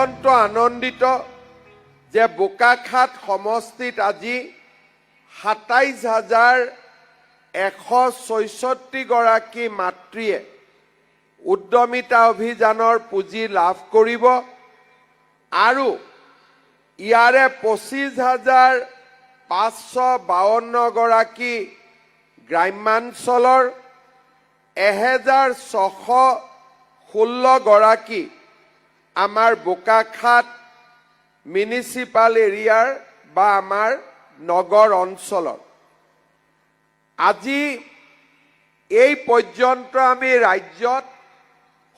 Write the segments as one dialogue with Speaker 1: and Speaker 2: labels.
Speaker 1: অত্যন্ত আনন্দিত যে বোকাখাট সমষ্টিত আজি ২৭,১৬৬ গৰাকী মাতৃয়ে উদ্যমিতা অভিযানৰ পুঁজি লাভ কৰিব আৰু ইয়াৰে ২৫,৫৫২ গৰাকী গ্ৰাম্যাঞ্চলৰ ১,৬১৬ গৰাকী আমাৰ বোকাখাট মিউনিচিপাল এৰিয়াৰ বা আমাৰ নগৰ অঞ্চলৰ আজি এই পৰ্যন্ত আমি ৰাজ্যত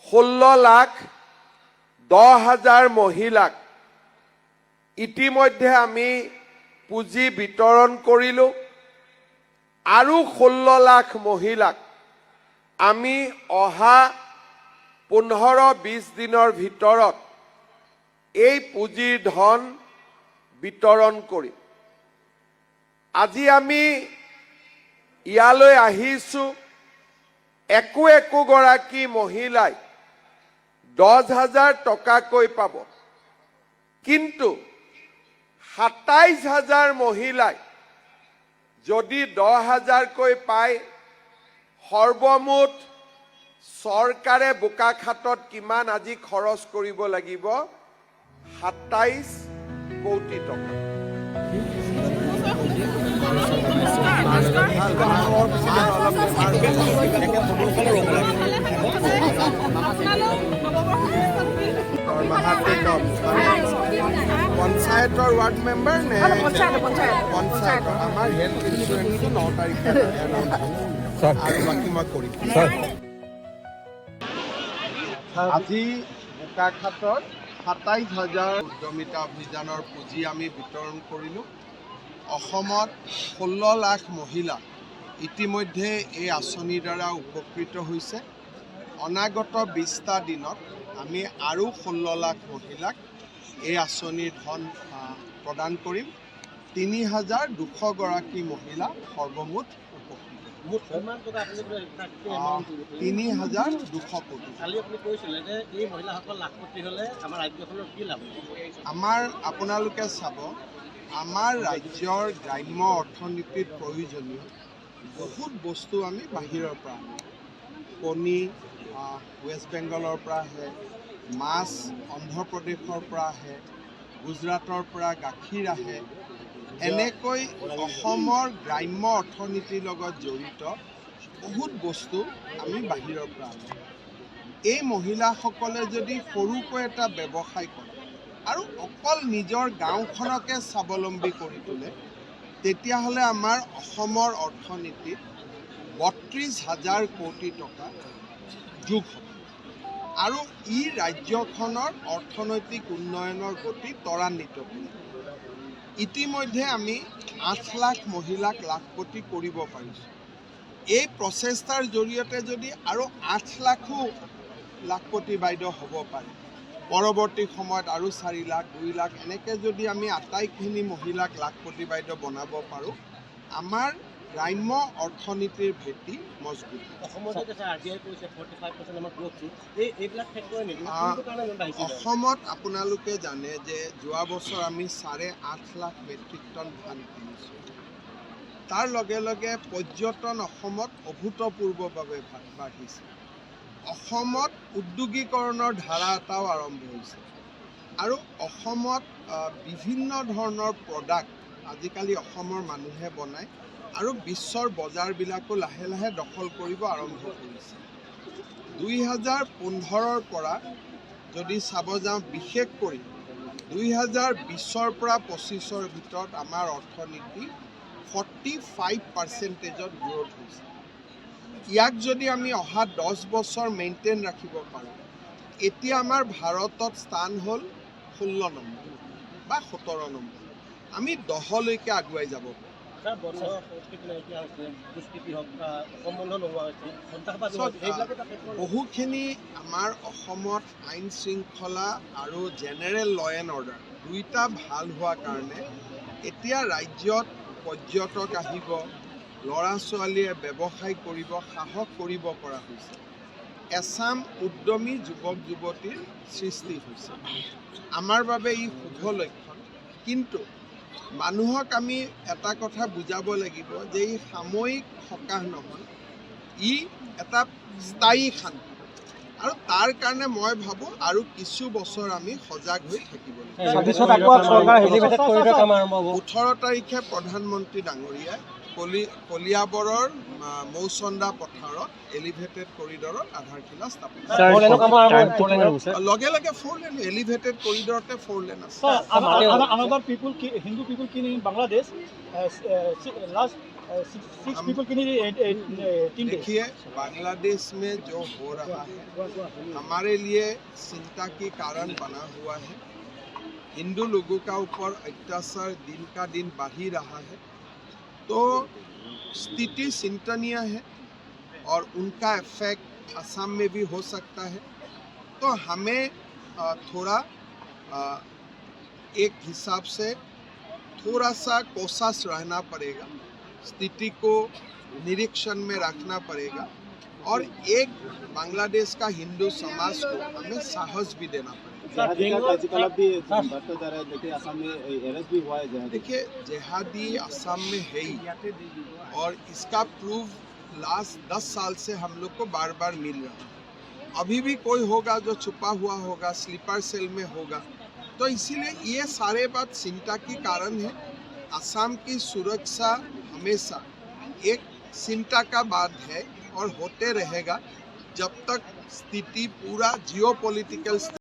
Speaker 1: ১৬,১০,০০০ মহিলাক ইতিমধ্যে আমি পুঁজি বিতৰণ কৰিলোঁ আৰু ১৬,০০,০০০ মহিলাক আমি অহা ১৫-২০ দিনৰ ভিতৰত এই পুঁজিৰ ধন বিতৰণ কৰিম। আজি আমি ইয়ালৈ আহিছোঁ একো গৰাকী মহিলাই ১০,০০০ টকাকৈ পাব, কিন্তু ২৭,০০০ মহিলাই যদি ১০,০০০কৈ পায় সৰ্বমুঠ চৰকাৰে বোকাখাটত কিমান আজি খৰচ কৰিব লাগিব? ২৭ কোটি টকা। পঞ্চায়তৰ ৱাৰ্ড মেম্বাৰ নে পঞ্চায়ত আমাৰ হেল্থ ইঞ্চুৰেঞ্চটো ৯ তাৰিখে আৰু বাকী মই কৰিম। আজি বোকাখাটত ২৭,০০০ উদ্যমিতা অভিযানৰ পুঁজি আমি বিতৰণ কৰিলোঁ। অসমত ১৬,০০,০০০ মহিলা ইতিমধ্যে এই আঁচনিৰ দ্বাৰা উপকৃত হৈছে। অনাগত ২০টা দিনত আমি আৰু ১৬,০০,০০০ মহিলাক এই আঁচনিৰ ধন প্ৰদান কৰিম। ৩,২০০ গৰাকী মহিলা সৰ্বমুঠ উপকৃত। ৩,২০০ কোটি। আমাৰ আপোনালোকে চাব, আমাৰ ৰাজ্যৰ গ্ৰাম্য অৰ্থনীতিত প্ৰয়োজনীয় বহুত বস্তু আমি বাহিৰৰ পৰা আনো। কণী ৱেষ্ট বেংগলৰ পৰা আহে, মাছ অন্ধ্ৰপ্ৰদেশৰ পৰা আহে, গুজৰাটৰ পৰা গাখীৰ আহে। এনেকৈ অসমৰ গ্ৰাম্য অৰ্থনীতিৰ লগত জড়িত বহুত বস্তু আমি বাহিৰৰ পৰা আনো। এই মহিলাসকলে যদি সৰুকৈ এটা ব্যৱসায় কৰে আৰু অকল নিজৰ গাঁওখনকে স্বাৱলম্বী কৰি তোলে, তেতিয়াহ'লে আমাৰ অসমৰ অৰ্থনীতিত ৩২,০০০ কোটি টকা যোগ হ'ব আৰু ই ৰাজ্যখনৰ অৰ্থনৈতিক উন্নয়নৰ গতি ত্বৰান্বিত কৰিব। ইতিমধ্যে আমি ৮,০০,০০০ মহিলাক লাখপতি কৰিব পাৰিছোঁ। এই প্ৰচেষ্টাৰ জৰিয়তে যদি আৰু ৮,০০,০০০ও লাখপতি বাইদেউ হ'ব পাৰে, পৰৱৰ্তী সময়ত আৰু ৪,০০,০০০, ২,০০,০০০ এনেকৈ যদি আমি আটাইখিনি মহিলাক লাখপতি বাইদেউ বনাব পাৰোঁ, আমাৰ গ্ৰাম্য অৰ্থনীতিৰ ভেটি মজবুত। অসমত আপোনালোকে জানে যে যোৱা বছৰ আমি ৮.৫ লাখ মেট্ৰিক টন ধান কিনিছোঁ। তাৰ লগে লগে পৰ্যটন অসমত অভূতপূৰ্বভাৱে বাঢ়িছে। অসমত উদ্যোগীকৰণৰ ধাৰা এটাও আৰম্ভ হৈছে আৰু অসমত বিভিন্ন ধৰণৰ প্ৰডাক্ট আজিকালি অসমৰ মানুহে বনায় আৰু বিশ্বৰ বজাৰবিলাকো লাহে লাহে দখল কৰিব আৰম্ভ কৰিছে। ২০১৫ৰ পৰা যদি চাব যাওঁ, বিশেষকৈ ২০২০ৰ পৰা ২৫ৰ ভিতৰত আমাৰ অৰ্থনীতি 45%ত গ্ৰ'থ হৈছে। ইয়াক যদি আমি অহা 10 বছৰ মেইনটেইন ৰাখিব পাৰোঁ, এতিয়া আমাৰ ভাৰতত স্থান হ'ল 16 নম্বৰ বা 17 নম্বৰ। আমি 10লৈকে আগুৱাই যাব পাৰোঁ। বহুখিনি আমাৰ অসমত আইন শৃংখলা আৰু জেনেৰেল ল এণ্ড অৰ্ডাৰ দুইটা ভাল হোৱাৰ কাৰণে এতিয়া ৰাজ্যত পৰ্যটক আহিব, ল'ৰা ছোৱালীয়ে ব্যৱসায় কৰিব, সাহস কৰিব পৰা হৈছে। এছাম উদ্যমী যুৱক যুৱতীৰ সৃষ্টি হৈছে। আমাৰ বাবে ই শুভ লক্ষণ, কিন্তু মানুহক আমি এটা কথা বুজাব লাগিব যে ই সাময়িক সকাহ নহয়, ই এটা স্থায়ী শান্তি। আৰু তাৰ কাৰণে মই ভাবোঁ আৰু কিছু বছৰ আমি সজাগ হৈ থাকিব লাগিব। 18 তাৰিখে প্ৰধানমন্ত্ৰী ডাঙৰীয়াই কলিয়াবৰৰ মৌচন্দা পথাৰত এলিভেটেড কৰিডৰৰ আধাৰশিলা স্থাপন কৰে। লগে লগে 4 লেন, এলিভেটেড কৰিডৰতে 4 লেন আছে।
Speaker 2: Another people, Hindu people in Bangladesh, last 6 people in 3 days.
Speaker 1: देखिए, बांग्लादेश में जो हो रहा है हमारे लिए चिंता की कारण बना हुआ है। हिंदू लोगों का ऊपर अत्याचार दिन का दिन बढ़ ही रहा है, तो स्थिति चिंतनीय है और उनका इफेक्ट असम में भी हो सकता है। तो हमें थोड़ा एक हिसाब से थोड़ा सा कोशिश रहना पड़ेगा, स्थिति को निरीक्षण में रखना पड़ेगा और एक बांग्लादेश का हिंदू समाज को हमें साहस भी देना पड़ेगा। देखिए, जिहादी असम में है ही, और इसका प्रूफ लास्ट 10 साल से हम लोग को बार बार मिल रहा है। अभी भी कोई होगा जो छुपा हुआ होगा, स्लीपर सेल में होगा, तो इसीलिए ये सारे बात चिंता की कारण है। असम की सुरक्षा हमेशा एक चिंता का बात है और होते रहेगा जब तक स्थिति पूरा जियोपॉलिटिकल